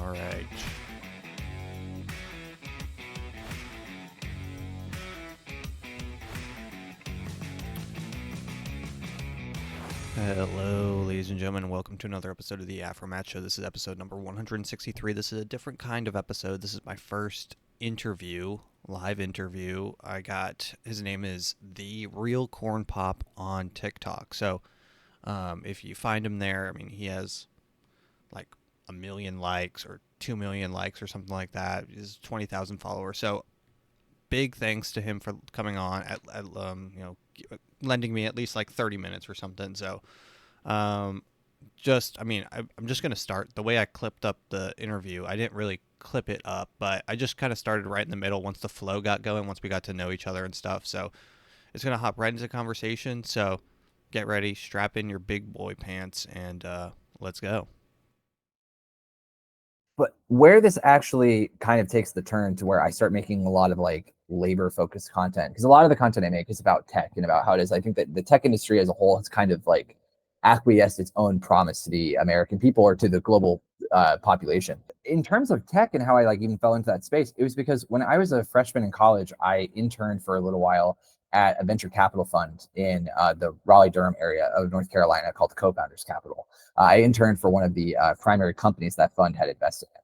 All right. Hello, ladies and gentlemen, and welcome to another episode of the AfroMattt Show. This is episode number 163. This is a different kind of episode. This is my first live interview. His name is therealcornpop on TikTok. So if you find him there, I mean, he has like 1 million likes or 2 million likes or something like that. He has 20,000 followers. So big thanks to him for coming on lending me at least like 30 minutes or something. So I'm just going to start the way I clipped up the interview. I didn't really clip it up, but I just kind of started right in the middle once the flow got going, once we got to know each other and stuff. So it's going to hop right into conversation. So get ready, strap in your big boy pants, and let's go. But where this actually kind of takes the turn to where I start making a lot of like labor focused content, because a lot of the content I make is about tech and about how it is. I think that the tech industry as a whole has kind of like acquiesced its own promise to the American people or to the global population. In terms of tech and how I like even fell into that space, it was because when I was a freshman in college, I interned for a little while at a venture capital fund in the Raleigh-Durham area of North Carolina called Co-Founders Capital. I interned for one of the primary companies that fund had invested in.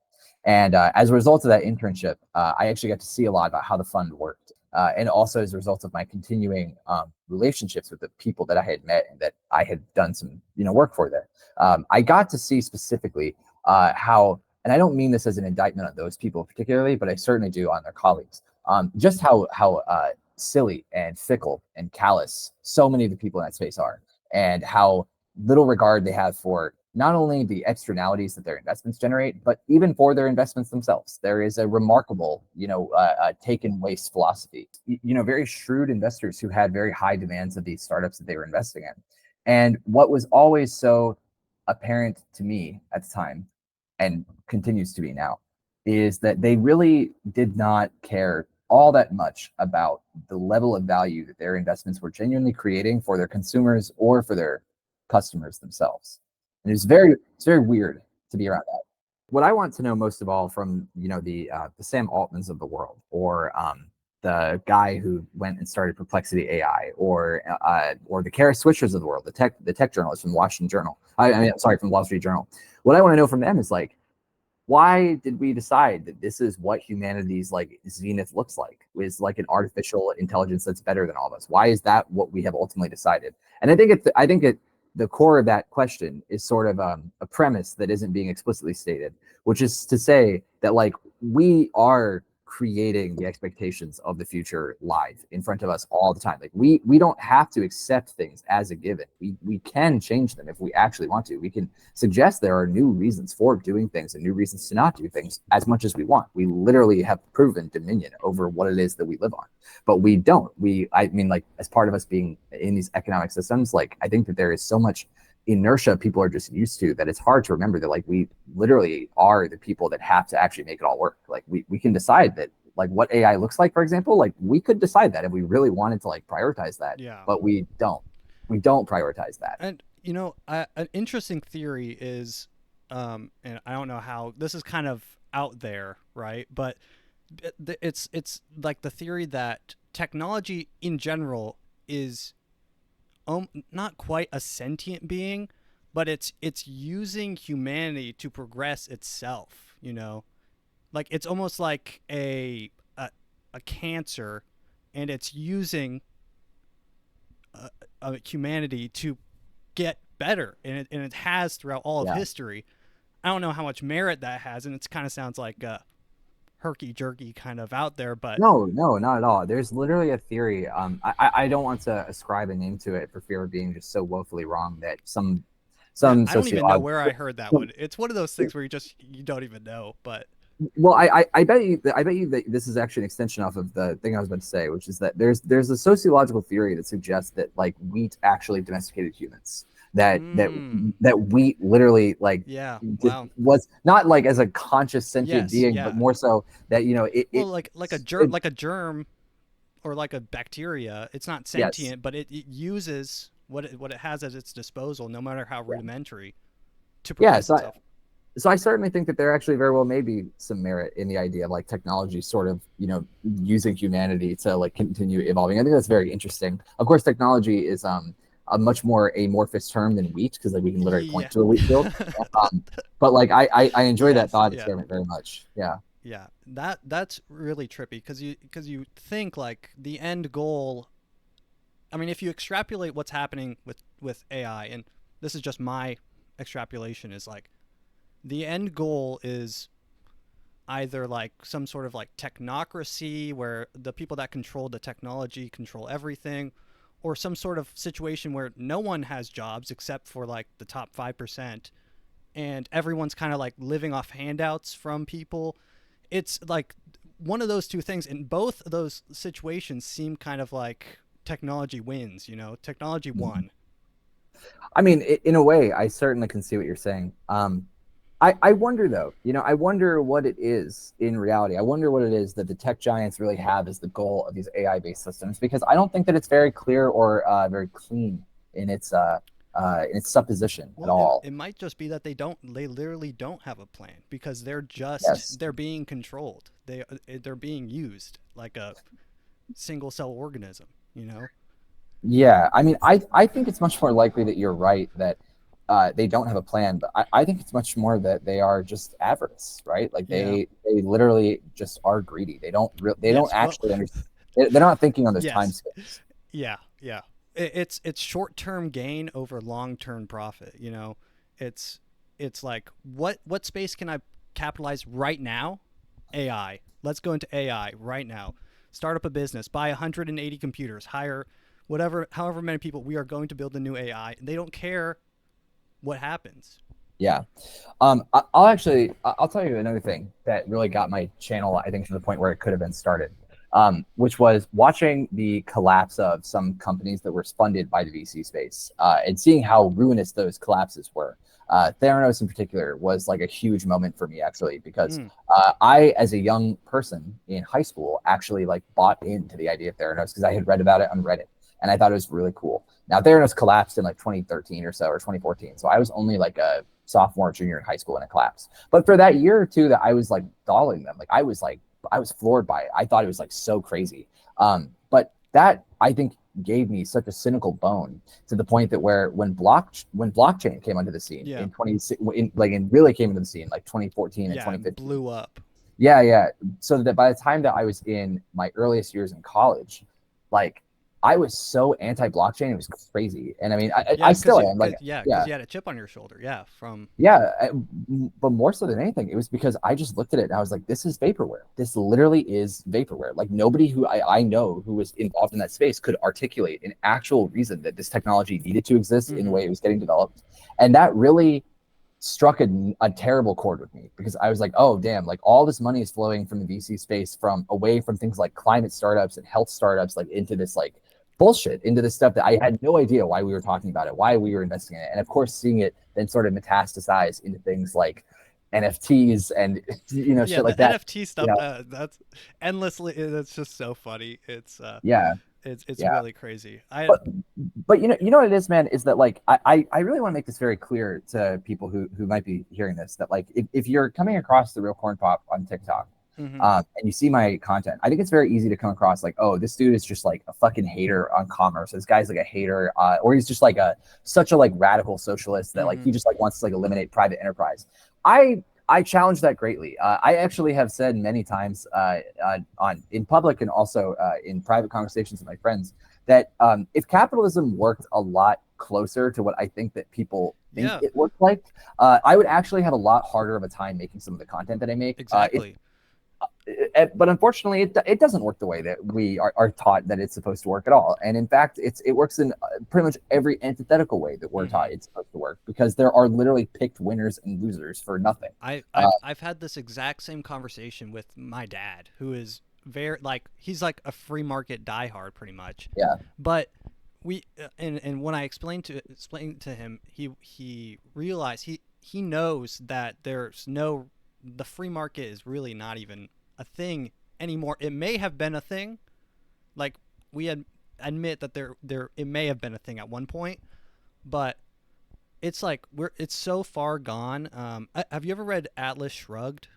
And as a result of that internship, I actually got to see a lot about how the fund worked. And also as a result of my continuing relationships with the people that I had met and that I had done some work for there. I got to see specifically how, and I don't mean this as an indictment on those people particularly, but I certainly do on their colleagues, just how silly and fickle and callous so many of the people in that space are, and how little regard they have for not only the externalities that their investments generate, but even for their investments themselves. There is a remarkable, take and waste philosophy. Very shrewd investors who had very high demands of these startups that they were investing in. And what was always so apparent to me at the time, and continues to be now, is that they really did not care all that much about the level of value that their investments were genuinely creating for their consumers or for their customers themselves. And it's very weird to be around that. What I want to know most of all from the Sam Altmans of the world, or the guy who went and started Perplexity AI, or the Kara Swishers of the world, the tech journalists from the Washington Journal. From Wall Street Journal. What I want to know from them is like, why did we decide that this is what humanity's like zenith looks like? Is like an artificial intelligence that's better than all of us? Why is that what we have ultimately decided? And I think the core of that question is sort of a premise that isn't being explicitly stated, which is to say that like we are creating the expectations of the future live in front of us all the time. Like we don't have to accept things as a given. We can change them if we actually want to. We can suggest there are new reasons for doing things and new reasons to not do things as much as we want. We literally have proven dominion over what it is that we live on, but we don't. As part of us being in these economic systems, like I think that there is so much inertia people are just used to that it's hard to remember that like we literally are the people that have to actually make it all work. Like we can decide that like what AI looks like, for example, like we could decide that if we really wanted to like prioritize that. Yeah. But we don't prioritize that. And an interesting theory is and I don't know how this is kind of out there, right? But it's like the theory that technology in general is not quite a sentient being, but it's using humanity to progress itself. Like it's almost like a cancer, and it's using humanity to get better, and it has throughout all of history. I don't know how much merit that has, and it kind of sounds like herky-jerky kind of out there, but no, not at all. There's literally a theory. I don't want to ascribe a name to it for fear of being just so woefully wrong that some I don't even know where I heard that one. It's one of those things where you don't even know. But well, I bet you that this is actually an extension off of the thing I was about to say, which is that there's a sociological theory that suggests that like wheat actually domesticated humans. That wheat literally was not like as a conscious sentient being, but more so that like a germ or like a bacteria. It's not sentient, but it uses what it has at its disposal, no matter how rudimentary, to protect itself. So I certainly think that there actually very well may be some merit in the idea of like technology sort of, using humanity to like continue evolving. I think that's very interesting. Of course, technology is a much more amorphous term than wheat, because like we can literally point Yeah. to a wheat field. But like I enjoy that Yes. thought Yeah. experiment very much. Yeah. Yeah. That's really trippy because you think like the end goal. I mean, if you extrapolate what's happening with AI, and this is just my extrapolation, is like the end goal is either like some sort of like technocracy where the people that control the technology control everything, or some sort of situation where no one has jobs except for like the top 5%, and everyone's kind of like living off handouts from people. It's like one of those two things, and both of those situations seem kind of like technology wins, technology Mhm. won. I mean, in a way, I certainly can see what you're saying. I wonder though, I wonder what it is in reality. I wonder what it is that the tech giants really have as the goal of these AI-based systems, because I don't think that it's very clear or very clean in its supposition at Well, all. it might just be that they literally don't have a plan because Yes. they're being controlled. They're being used like a single cell organism, you know? Yeah. I mean, I think it's much more likely that you're right, that they don't have a plan, but I think it's much more that they are just avarice, right? Like Yeah. they literally just are greedy. They don't Yes. Well, actually understand. They're not thinking on those time yes. scales. Yeah. Yeah. It's short-term gain over long-term profit, It's it's like what space can I capitalize right now? AI. Let's go into AI right now. Start up a business, buy 180 computers, hire however many people. We are going to build a new AI. They don't care what happens. Yeah. I'll tell you another thing that really got my channel, I think, to the point where it could have been started, which was watching the collapse of some companies that were funded by the VC space, and seeing how ruinous those collapses were. Theranos in particular was like a huge moment for me, actually, because Mm, I, as a young person in high school, actually like bought into the idea of Theranos because I had read about it on Reddit and I thought it was really cool. Now Theranos collapsed in like 2013 or so, or 2014. So I was only like a sophomore, junior in high school when it collapsed. But for that year or two that I was like dolling them, I was floored by it. I thought it was like so crazy. But that, I think, gave me such a cynical bone, to the point that when blockchain came onto the scene yeah. in 20 in like and really came into the scene like 2014 and Yeah, and 2015. blew up. Yeah, yeah. So that by the time that I was in my earliest years in college, like I was so anti-blockchain, it was crazy. And I mean, I Yeah, still am. Like, cuz yeah, you had a chip on your shoulder. Yeah, from yeah. But more so than anything, it was because I just looked at it and I was like, this is vaporware. This literally is vaporware. Like nobody who I know who was involved in that space could articulate an actual reason that this technology needed to exist in the Mhm. way it was getting developed. And that really struck a terrible chord with me, because I was like, oh damn, like all this money is flowing from the VC space, from away from things like climate startups and health startups, like into this like bullshit, into this stuff that I had no idea why we were talking about it, why we were investing in it. And of course, seeing it then sort of metastasize into things like NFTs and Yeah, shit like the that. NFT You stuff know, that's endlessly that's just so funny. yeah, It's yeah. really crazy. I But you know what it is, man, is that like I really want to make this very clear to people who might be hearing this, that like if you're coming across the Real Corn Pop on TikTok, mhm. and you see my content, I think it's very easy to come across like, oh, this dude is just like a fucking hater on commerce. This guy's like a hater, or he's just like such a like radical socialist that like he Mhm. just like wants to like eliminate private enterprise. I challenge that greatly. I actually have said many times, on in public and also in private conversations with my friends, that if capitalism worked a lot closer to what I think that people think Yeah, it worked like, I would actually have a lot harder of a time making some of the content that I make. exactly. But unfortunately, it doesn't work the way that we are taught that it's supposed to work at all. And in fact, it works in pretty much every antithetical way that we're taught Mhm. it's supposed to work, because there are literally picked winners and losers for nothing. I Uh, I've had this exact same conversation with my dad, who is very like he's like a free market diehard pretty much. yeah, But and when I explained to him, he realized he knows that the free market is really not even a thing anymore. It may have been a thing, like admit that there it may have been a thing at one point, but it's like it's so far gone. Have you ever read Atlas Shrugged?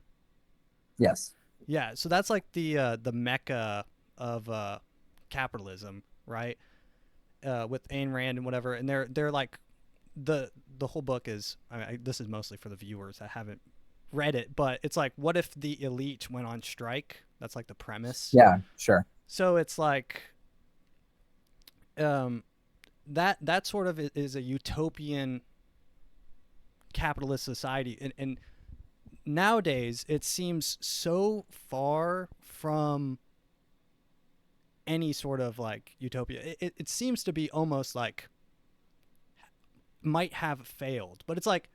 Yes. Yeah, so that's like the mecca of capitalism, right? With Ayn Rand and whatever, and they're like the whole book is. This is mostly for the viewers. I haven't read it, but it's like, what if the elite went on strike? That's like the premise. Yeah, sure. So it's like, um, that sort of is a utopian capitalist society, and nowadays it seems so far from any sort of like utopia. It seems to be almost like might have failed, but it's like,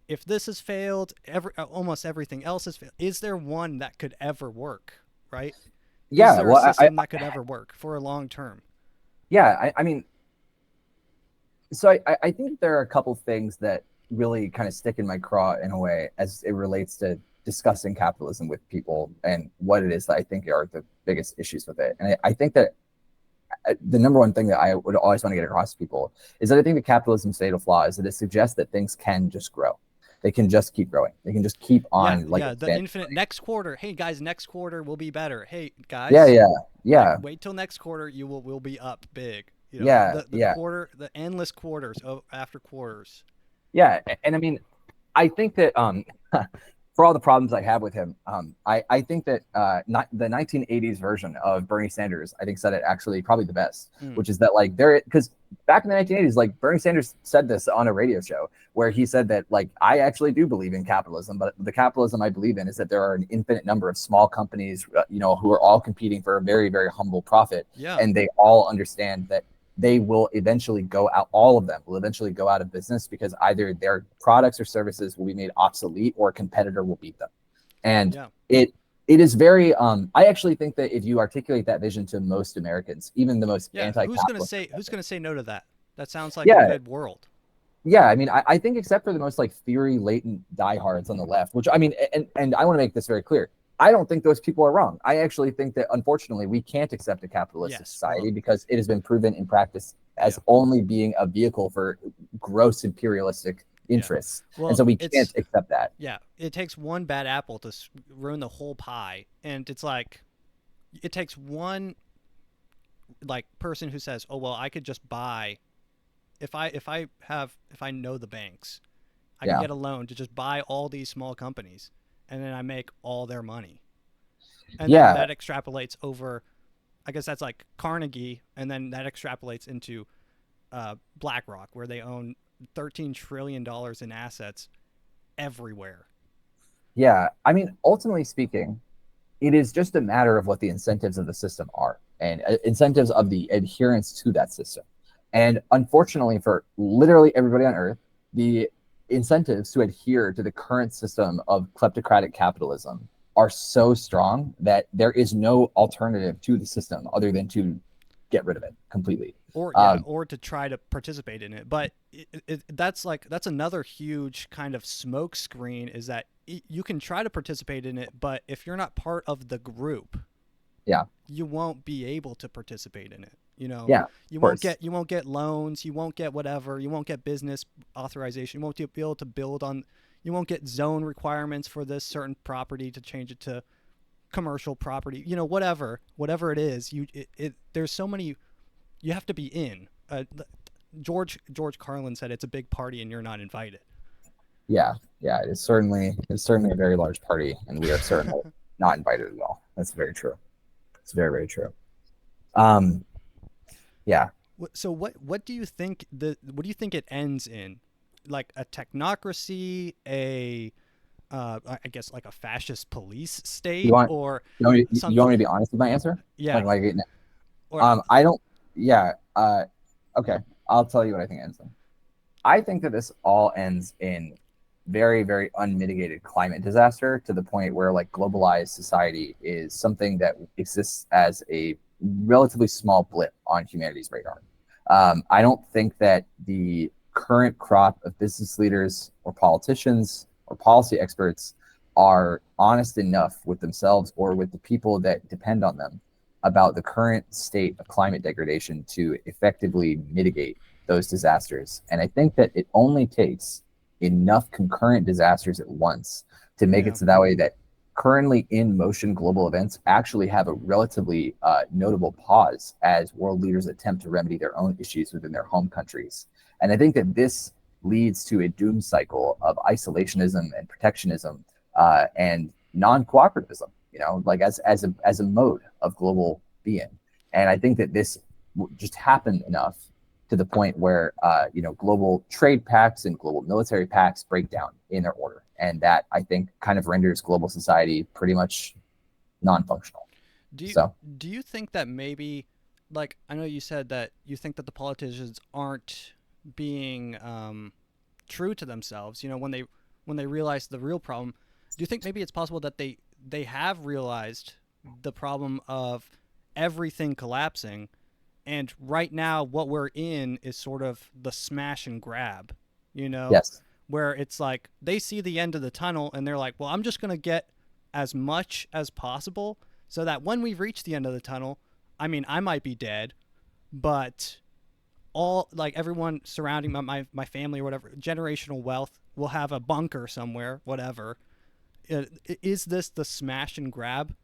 if this has failed, almost everything else has failed. Is there one that could ever work, right? Is Yeah, there a well, system that could ever work for a long term? yeah, I mean, so I think there are a couple things that really kind of stick in my craw in a way as it relates to discussing capitalism with people and what it is that I think are the biggest issues with it. And I think that the number one thing that I would always want to get across to people is that I think the capitalism's fatal flaw is that it suggests that things can just grow. They can just keep growing. They can just keep on the infinite next quarter. Hey guys, next quarter will be better. Hey guys, yeah. Like, wait till next quarter, you will be up big. Yeah. Quarter, the endless quarters after quarters. Yeah, and I mean, I think that for all the problems I have with him, I think that not the 1980s version of Bernie Sanders, I think said it actually probably the best, which is that like because back in the 1980s, like Bernie Sanders said this on a radio show where he said that like, I actually do believe in capitalism, but the capitalism I believe in is that there are an infinite number of small companies, who are all competing for a very, very humble profit. Yeah. And they all understand that they will eventually go out, all of them will eventually go out of business because either their products or services will be made obsolete or a competitor will beat them. And it is very, I actually think that if you articulate that vision to most Americans, even the most anti-capitalist. Who's going to say no to that? That sounds like a good world. Yeah, I mean, I think except for the most like theory latent diehards on the left, which I mean, and I want to make this very clear. I don't think those people are wrong. I actually think that unfortunately we can't accept a capitalist society because it has been proven in practice as only being a vehicle for gross imperialistic interests. Well, and so we can't accept that. Yeah, it takes one bad apple to ruin the whole pie, and it's like, it takes one like person who says, "Oh well, I could just buy if I know the banks, I can get a loan to just buy all these small companies, and then I make all their money." And then that extrapolates over, I guess that's like Carnegie, and then that extrapolates into BlackRock, where they own $13 trillion in assets everywhere. Yeah, I mean, ultimately speaking, it is just a matter of what the incentives of the system are and incentives of the adherence to that system. And unfortunately for literally everybody on earth, the incentives to adhere to the current system of kleptocratic capitalism are so strong that there is no alternative to the system other than to get rid of it completely. Or to try to participate in it. But that's another huge kind of smoke screen, is that you can try to participate in it, but if you're not part of the group, you won't be able to participate in it. You won't get loans, you won't get whatever, you won't get business authorization, you won't be able to build on, you won't get zone requirements for this certain property to change it to commercial property, whatever it is. There's so many, you have to be in. George Carlin said it's a big party and you're not invited. Yeah, it's certainly a very large party, and we are certainly not invited at all. That's very true. It's very, very true. Yeah. So what do you think it ends in? Like a technocracy, I guess like a fascist police state, you want me to be honest with my answer? Yeah. I don't. Yeah. Okay. I'll tell you what I think ends in. I think that this all ends in very, very unmitigated climate disaster, to the point where like globalized society is something that exists as a relatively small blip on humanity's radar. I don't think that the current crop of business leaders or politicians or policy experts are honest enough with themselves or with the people that depend on them about the current state of climate degradation to effectively mitigate those disasters. And I think that it only takes enough concurrent disasters at once to make Yeah. it so that way that currently in motion global events actually have a relatively notable pause as world leaders attempt to remedy their own issues within their home countries. And I think that this leads to a doom cycle of isolationism and protectionism and non-cooperativism, like as a mode of global being. And I think that this just happened enough to the point where global trade pacts and global military pacts break down in their order, and that I think kind of renders global society pretty much non-functional. Do you think that maybe, like, I know you said that you think that the politicians aren't being true to themselves, when they realize the real problem. Do you think maybe it's possible that they have realized the problem of everything collapsing, and right now what we're in is sort of the smash and grab, Yes. where it's like they see the end of the tunnel and they're like, well, I'm just going to get as much as possible so that when we reach the end of the tunnel, I mean, I might be dead, but everyone surrounding my family or whatever, generational wealth, will have a bunker somewhere, whatever. Is this the smash and grab?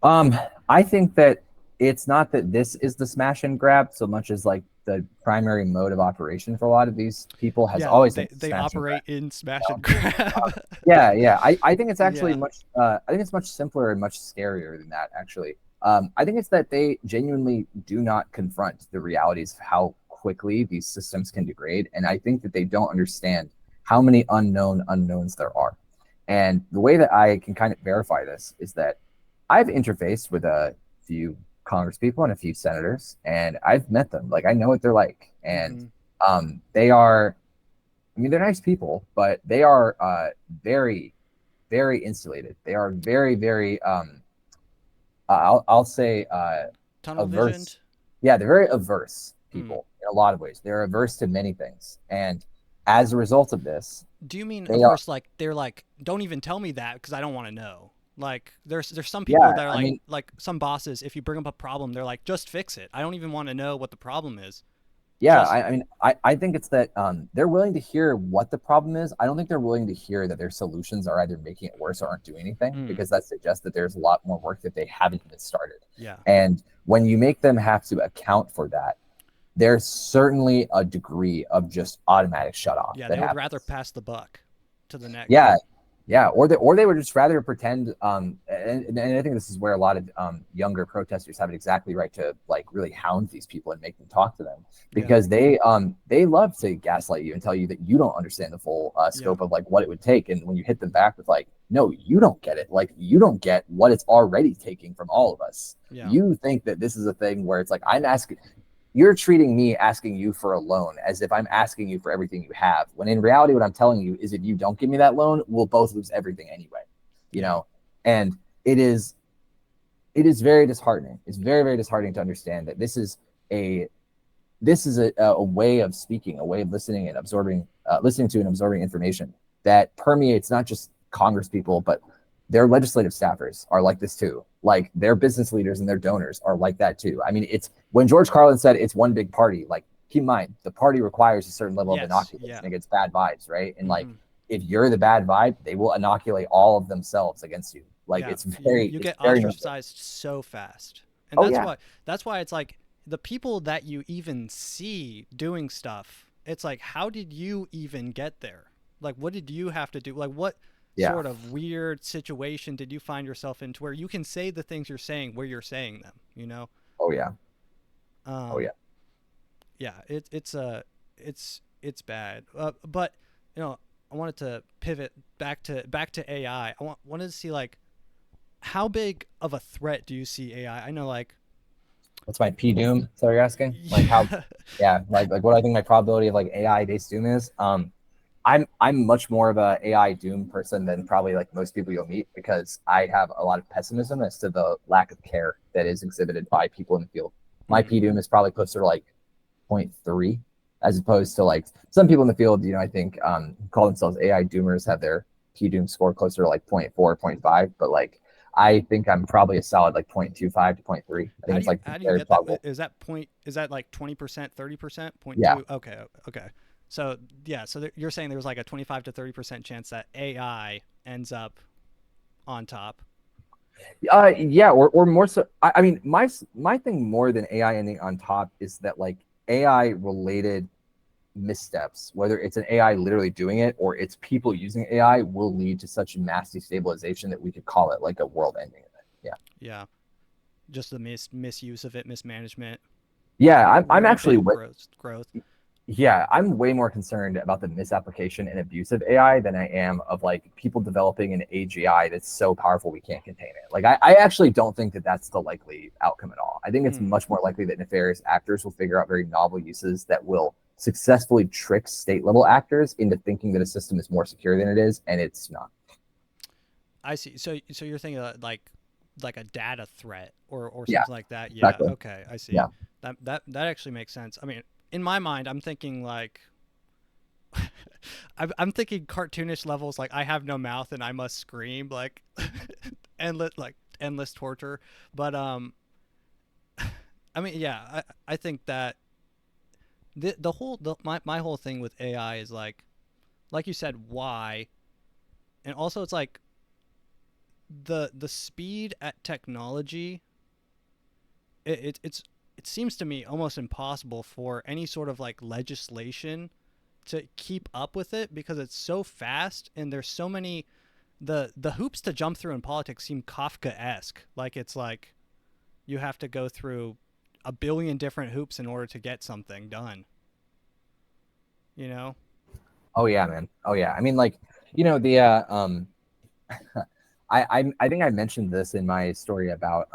I think that it's not that this is the smash and grab so much as like the primary mode of operation for a lot of these people has always been they operate in smash and grab. grab. Yeah. I think it's actually Yeah. I think it's much simpler and much scarier than that, actually. I think it's that they genuinely do not confront the realities of how quickly these systems can degrade. And I think that they don't understand how many unknowns there are. And the way that I can kind of verify this is that I've interfaced with a few Congress people and a few senators, and I've met them. Like, I know what they're like. And they are, I mean, they're nice people, but they are very, very insulated. They are very, very, I'll say, tunnel averse. visioned. Yeah, they're very averse people in a lot of ways. They're averse to many things. And as a result of this, do you mean averse, like they're like, don't even tell me that because I don't want to know? Like there's some people that are like some bosses, if you bring up a problem, they're like, just fix it. I don't even want to know what the problem is. Yeah, I think it's that they're willing to hear what the problem is. I don't think they're willing to hear that their solutions are either making it worse or aren't doing anything, because that suggests that there's a lot more work that they haven't even started. Yeah. And when you make them have to account for that, there's certainly a degree of just automatic shut off. Yeah, they would rather pass the buck to the next. Yeah, or they would just rather pretend. And I think this is where a lot of younger protesters have it exactly right to like really hound these people and make them talk to them, because they love to gaslight you and tell you that you don't understand the full scope of like what it would take. And when you hit them back with like, no, you don't get it. Like, you don't get what it's already taking from all of us. Yeah. You think that this is a thing where it's like, you're treating me asking you for a loan as if I'm asking you for everything you have, when in reality, what I'm telling you is if you don't give me that loan, we'll both lose everything anyway, and it is very disheartening. It's very, very disheartening to understand that this is a way of speaking, a way of listening and absorbing, listening to and absorbing information that permeates not just Congress people, but their legislative staffers are like this too. Like, their business leaders and their donors are like that too. I mean, it's when George Carlin said it's one big party, like, keep in mind, the party requires a certain level of inoculation against bad vibes, right? And like, if you're the bad vibe, they will inoculate all of themselves against you. Like, it's very, you get ostracized so fast. And that's why it's like the people that you even see doing stuff, it's like, how did you even get there? Like, what did you have to do? Like, what sort of weird situation did you find yourself into where you can say the things you're saying where you're saying them, Yeah, it's bad. But I wanted to pivot back to AI. Wanted to see, like, how big of a threat do you see AI? I know, like, what's my P doom? So you're asking, like, how? like what I think my probability of like AI based doom is. I'm much more of a AI doom person than probably like most people you'll meet, because I have a lot of pessimism as to the lack of care that is exhibited by people in the field. My P doom is probably closer to like 0.3, as opposed to like some people in the field, I think call themselves AI doomers, have their P doom score closer to like 0.4, 0.5. But like, I think I'm probably a solid like 0.25 to 0.3. I think it's like How do you very get that? plausible. Is that point? Is that like 20%, 30%, point Yeah. two? Okay, okay. So yeah, so you're saying there's like a 25 to 30% chance that AI ends up on top. Yeah, or more so. I mean, my thing more than AI ending on top is that like AI related missteps, whether it's an AI literally doing it or it's people using AI, will lead to such mass destabilization that we could call it like a world ending event. Yeah. Yeah, just the misuse of it, mismanagement, Yeah, I'm actually rampant growth. yeah, I'm way more concerned about the misapplication and abuse of AI than I am of like people developing an AGI that's so powerful we can't contain it. Like, I actually don't think that that's the likely outcome at all. I think it's Mm, much more likely that nefarious actors will figure out very novel uses that will successfully trick state level actors into thinking that a system is more secure than it is, and it's not. I see. So you're thinking like a data threat or Yeah, something like that. Yeah. exactly. Okay, I see. Yeah. That actually makes sense. I mean, in my mind, I'm thinking like I'm thinking cartoonish levels, like I have no mouth and I must scream, like endless torture. But I mean, yeah, I think that my whole thing with AI is like you said, why, and also it's like the speed at technology. It seems to me almost impossible for any sort of like legislation to keep up with it because it's so fast and there's so many the hoops to jump through in politics seem Kafka-esque. Like it's like you have to go through a billion different hoops in order to get something done. You know? Oh yeah, man. Oh yeah. I mean, like, the I think I mentioned this in my story about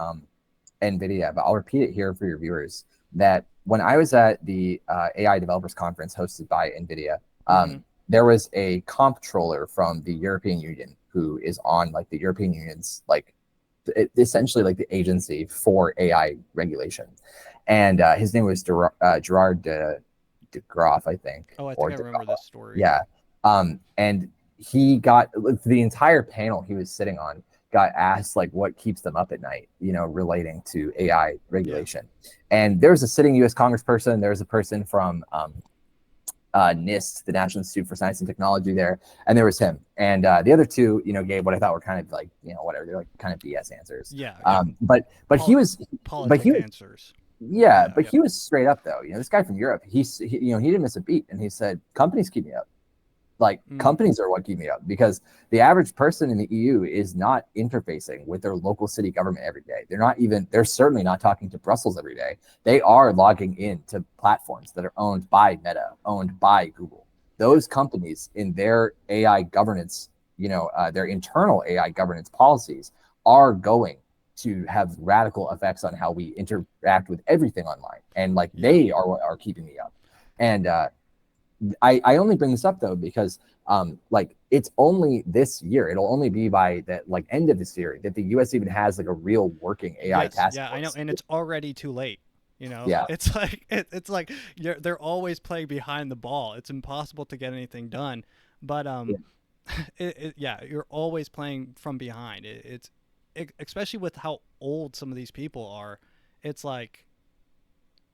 NVIDIA, but I'll repeat it here for your viewers. That when I was at the AI developers conference hosted by NVIDIA, Mm-hmm. there was a comptroller from the European Union who is on like the European Union's like essentially like the agency for AI regulation, and his name was Gerard de Graaf, I think, Oh, I think or I de remember Graaf. this story. Yeah, and he got the entire panel he was sitting on got asked like what keeps them up at night, relating to AI Yeah. regulation. And there was a sitting U.S. Congressperson. There was a person from NIST, the National Institute for Science and Technology there, and there was him. And the other two, gave what I thought were kind of like, whatever. They're like kind of BS answers. Yeah. Yeah. But he Pol- was, but politic he was, answers. yeah, Yeah. but Yeah. he was straight up though. This guy from Europe, he didn't miss a beat, and he said, "Companies keep me up. Like Mm, companies are what keep me up because the average person in the EU is not interfacing with their local city government every day. They're certainly not talking to Brussels every day. They are logging into platforms that are owned by Meta, owned by Google. yeah. Those companies in their AI governance, their internal AI governance policies are going to have radical effects on how we interact with everything online. And like Yeah. they are what are keeping me up. And I only bring this up though because like it's only this year. It'll only be by the like end of this year that the U.S. even has like a real working AI Yes. task Yeah. I know, force. and it's already too late. You know, Yeah, it's like it's like they're always playing behind the ball. It's impossible to get anything done. But yeah. yeah, you're always playing from behind. Especially with how old some of these people are. It's like,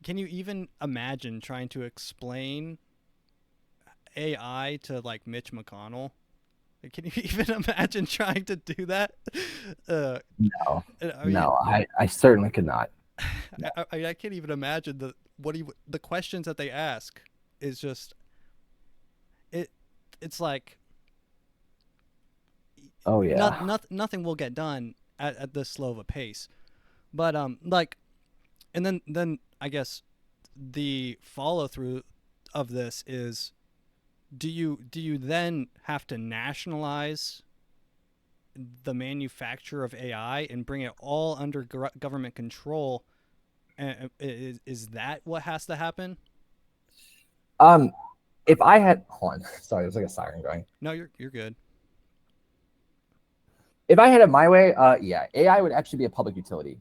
can you even imagine trying to explain AI to like Mitch McConnell? Like, can you even imagine trying to do that? Uh, No, I mean, no, I certainly could not. No. I can't even imagine the questions that they ask is just it. It's like Oh yeah. nothing will get done at this slow of a pace. But like, and then I guess the follow through of this is do you then have to nationalize the manufacture of AI and bring it all under government control? And is that what has to happen? Um, if I had, hold on, sorry, there's like a siren going. No, you're good. If I had it my way, yeah, AI would actually be a public utility.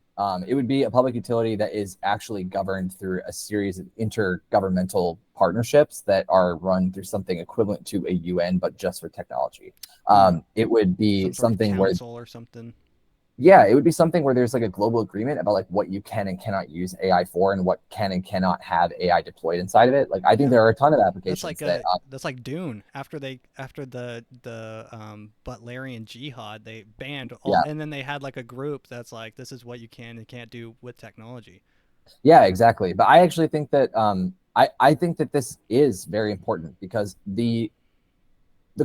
It would be a public utility that is actually governed through a series of intergovernmental partnerships that are run through something equivalent to a UN, but just for technology. Mm, It would be some sort of something where, council or something. Yeah, it would be something where there's like a global agreement about like what you can and cannot use AI for, and what can and cannot have AI deployed inside of it. Like I think Yeah. there are a ton of That's applications like that that's like Dune. After the Butlerian jihad, they banned all, yeah, and then they had like a group that's like, this is what you can and can't do with technology. yeah, exactly. But I actually think that I think that this is very important because the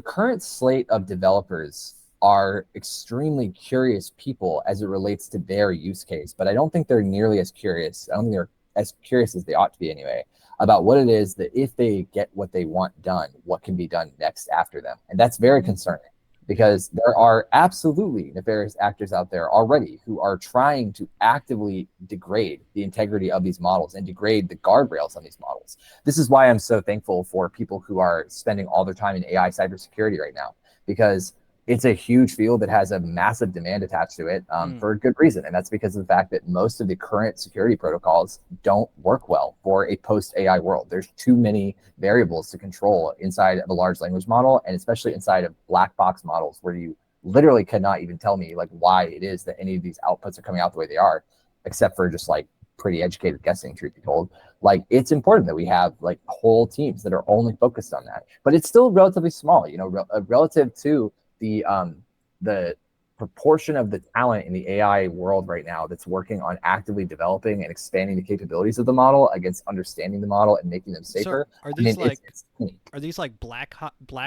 current slate of developers are extremely curious people as it relates to their use case, but I don't think they're nearly as curious. I don't think they're as curious as they ought to be anyway about what it is that if they get what they want done, what can be done next after them. And that's very concerning Yeah. because there are absolutely nefarious actors out there already who are trying to actively degrade the integrity of these models and degrade the guardrails on these models. This is why I'm so thankful for people who are spending all their time in AI cybersecurity right now, because it's a huge field that has a massive demand attached to it Mm. for a good reason. And that's because of the fact that most of the current security protocols don't work well for a post AI world. There's too many variables to control inside of a large language model, and especially inside of black box models where you literally cannot even tell me like why it is that any of these outputs are coming out the way they are, except for just like pretty educated guessing, truth be told. Like it's important that we have like whole teams that are only focused on that, but it's still relatively small, you know, relative to the proportion of the talent in the AI world right now that's working on actively developing and expanding the capabilities of the model against understanding the model and making them So safer. are I mean, these like it's are these like black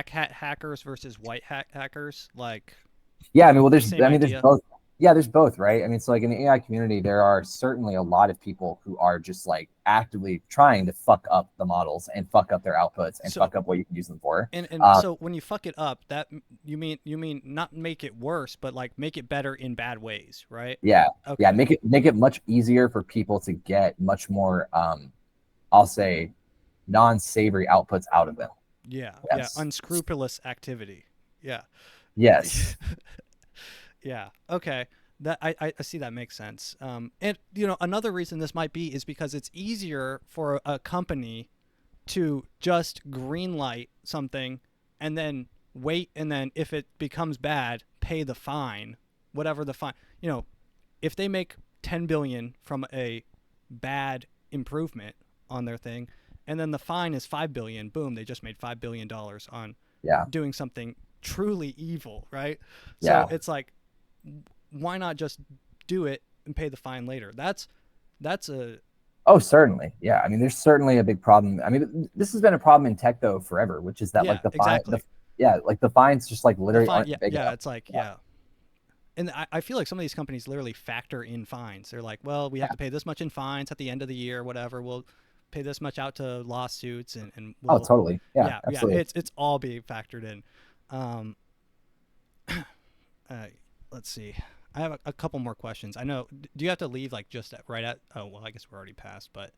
hat hackers versus white hat hackers? Like yeah. I mean, well, the same there's idea? both. Yeah, there's both, right? I mean, so like in the AI community, there are certainly a lot of people who are just like actively trying to fuck up the models and fuck up their outputs and So fuck up what you can use them for. and so when you fuck it up, that you mean not make it worse, but like make it better in bad ways, right? Yeah, yeah, Okay. make it much easier for people to get much more I'll say non-savory outputs out of them. Yeah, yeah, Yes. unscrupulous activity. Yeah. Yes. Yeah. Okay. That I see that makes sense. And another reason this might be is because it's easier for a company to just greenlight something and then wait, and then if it becomes bad, pay the fine, whatever the fine. If they make 10 billion from a bad improvement on their thing, and then the fine is 5 billion, boom, they just made $5 billion on Yeah. doing something truly evil, right? So Yeah. it's like, why not just do it and pay the fine later? That's a Oh, certainly. Yeah. I mean, there's certainly a big problem. I mean, this has been a problem in tech though forever, which is that Yeah, like exactly. the fines just like The literally fine, aren't yeah, big yeah, enough. it's like, Yeah. yeah. And I feel like some of these companies literally factor in fines. They're like, well, we have Yeah. to pay this much in fines at the end of the year, whatever. We'll pay this much out to lawsuits, and Oh, we'll, totally. Yeah, yeah, yeah. absolutely. It's all being factored in. Um, uh, let's see. I have a couple more questions. I know. Do you have to leave like just right at? Oh well, I guess we're already past. But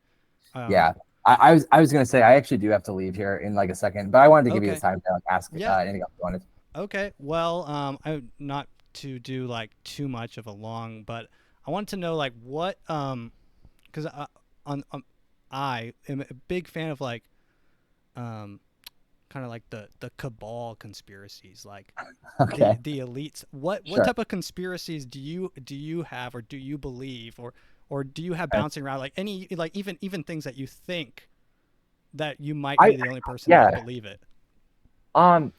Yeah. I was gonna say I actually do have to leave here in like a second, but I wanted to give you the okay, time to like, ask yeah, anything else you wanted. okay. Well, I not to do like too much of a long, but I wanted to know like what because on I am a big fan of like um kind of like the cabal conspiracies, like Okay. the elites. What Sure. type of conspiracies do you have, or do you believe, or do you have Okay. bouncing around, like any, like even things that you think that you might I be the only person that yeah. believe it? Um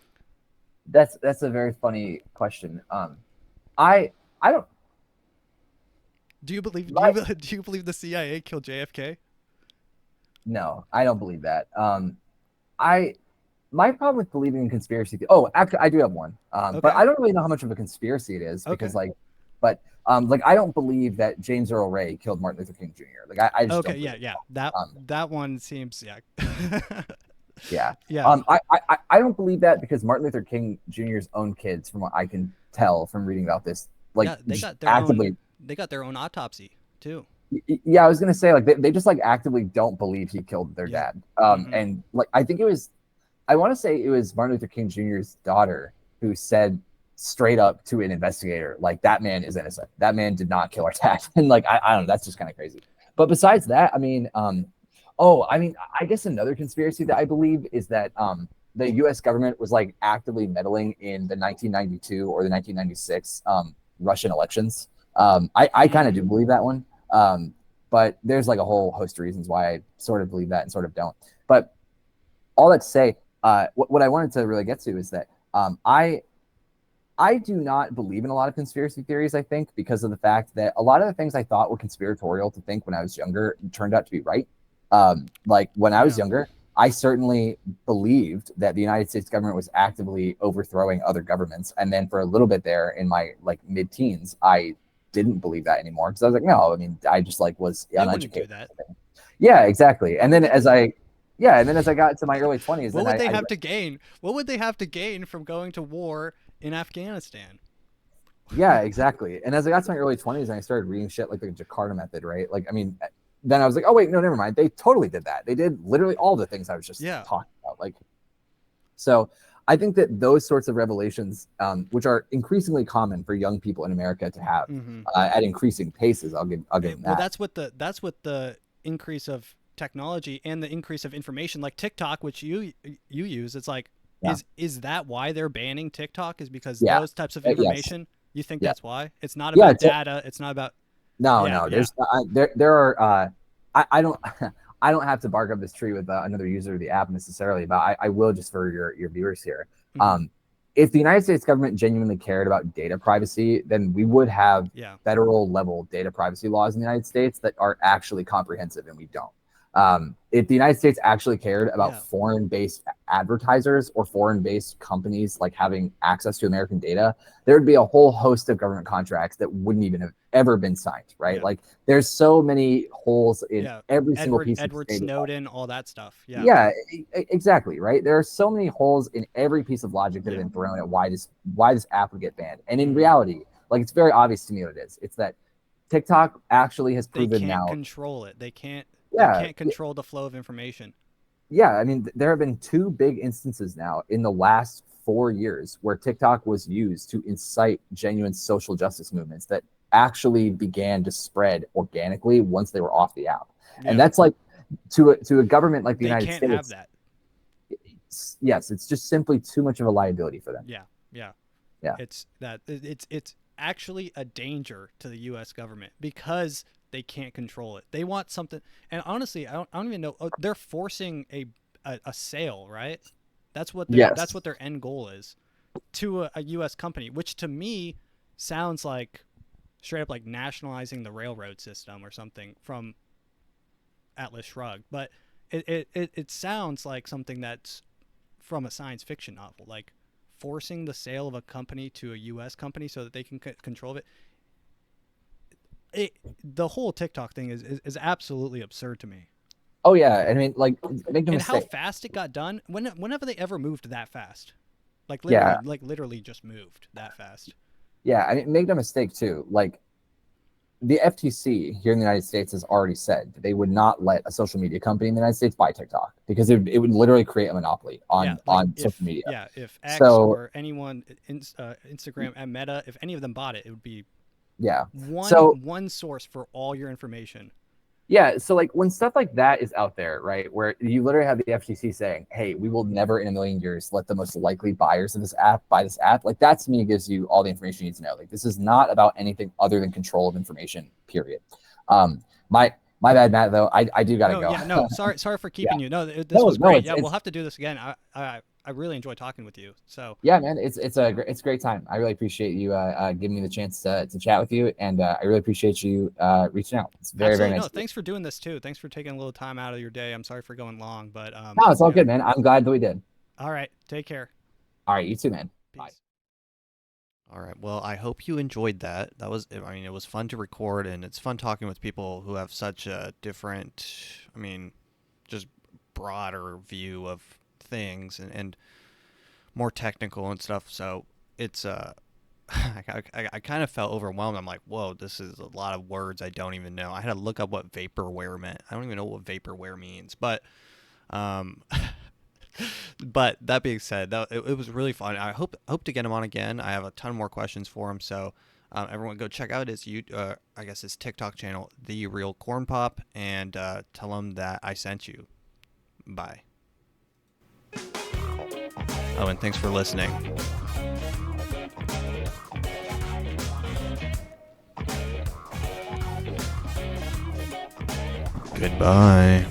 that's a very funny question. I I don't Do you believe do my you do you believe the CIA killed JFK? no, I don't believe that. I my problem with believing in conspiracy. Oh, actually, I do have one. But Okay. I don't really know how much of a conspiracy it is because, Okay. like I don't believe that James Earl Ray killed Martin Luther King Jr. Like, I just Okay. don't Yeah. believe Yeah. it. That one seems, yeah. Yeah. Yeah. I don't believe that because Martin Luther King Jr.'s own kids, from what I can tell from reading about this, like Yeah. They just got their own. actively. They got their own autopsy too. Yeah, I was gonna say like they just like actively don't believe he killed their Yep. dad. Mm-hmm. And like I think it was I want to say it was Martin Luther King Jr.'s daughter who said straight up to an investigator, like, that man is innocent. That man did not kill our dad. And like, I don't know, that's just kind of crazy. But besides that, I mean, I guess another conspiracy that I believe is that the US government was like actively meddling in the 1992 or the 1996 Russian elections. I kind of do believe that one. But there's like a whole host of reasons why I sort of believe that and sort of don't. But all that to say, what I wanted to really get to is that I do not believe in a lot of conspiracy theories, I think, because of the fact that a lot of the things I thought were conspiratorial to think when I was younger turned out to be right. Like when I was younger, I certainly believed that the United States government was actively overthrowing other governments. And then for a little bit there in my like mid-teens, I didn't believe that anymore because I was like, no, I mean, I just like was uneducated. Yeah, exactly. And then as I got to my early 20s, what would they have to gain? What would they have to gain from going to war in Afghanistan? Yeah, exactly. And as I got to my early 20s and I started reading shit like the Jakarta method, right? Like, I mean, then I was like, oh wait, no, never mind. They totally did that. They did literally all the things I was just talking about. Like, so I think that those sorts of revelations, which are increasingly common for young people in America to have at increasing paces, I'll give them that. Well, that's what the increase of technology and the increase of information, like TikTok, which you use. It's like, is that why they're banning TikTok? Is because those types of information? You think that's why? It's not about data. It's not about. No. There are. I don't. I don't have to bark up this tree with another user of the app necessarily, but I will just for your viewers here. If the United States government genuinely cared about data privacy, then we would have federal level data privacy laws in the United States that are actually comprehensive, and we don't. If the United States actually cared about foreign-based advertisers or foreign-based companies like having access to American data, there would be a whole host of government contracts that wouldn't even have ever been signed, right? Like there's so many holes in every single piece of Edward Snowden, all that stuff. Exactly, right? There are so many holes in every piece of logic that have been thrown at why this app would get banned. And in reality, like it's very obvious to me what it is. It's that TikTok actually has proven now control it. They can't control the flow of information. Yeah, I mean, there have been two big instances now in the last 4 years where TikTok was used to incite genuine social justice movements that actually began to spread organically once they were off the app. And that's like to a government like the United States. They can't have that. Yes, it's just simply too much of a liability for them. Yeah. It's actually a danger to the U.S. government because they can't control it. They want something, and honestly, I don't even know. They're forcing a sale, right? That's what their end goal is to a U.S. company, which to me sounds like straight up like nationalizing the railroad system or something from Atlas Shrugged. But it sounds like something that's from a science fiction novel, like forcing the sale of a company to a U.S. company so that they can control it. The whole TikTok thing is absolutely absurd to me. Oh yeah, I mean, like, make no mistake. How fast it got done. Whenever they ever moved that fast, like literally just moved that fast. Yeah, I mean, make no mistake too. Like, the FTC here in the United States has already said that they would not let a social media company in the United States buy TikTok because it would literally create a monopoly on social media. Yeah, if X or anyone, Instagram and Meta, if any of them bought it, it would be one source for all your information. Yeah, so like when stuff like that is out there, right, where you literally have the FTC saying, hey, we will never in a million years let the most likely buyers of this app buy this app, like that to me gives you all the information you need to know. Like this is not about anything other than control of information, period. My bad, Matt, though. I do gotta go. Yeah, no, sorry for keeping you. No, this was great. We'll have to do this again. I really enjoy talking with you. So yeah, man, it's a great time. I really appreciate you giving me the chance to chat with you, and I really appreciate you reaching out. It's very nice. No, thanks for doing this too. Thanks for taking a little time out of your day. I'm sorry for going long, but no, it's all good, man. I'm glad that we did. All right, take care. All right, you too, man. Peace. Bye. All right. Well, I hope you enjoyed that. It was fun to record, and it's fun talking with people who have such a different, just broader view of things and more technical and stuff. So it's I kind of felt overwhelmed. I'm like, whoa, this is a lot of words I don't even know. I had to look up what vaporware meant. I don't even know what vaporware means, but but that being said, it was really fun. I hope to get him on again. I have a ton more questions for him, so everyone go check out his his TikTok channel, The Real Corn Pop, and tell him that I sent you. Bye. Oh, and thanks for listening. Goodbye.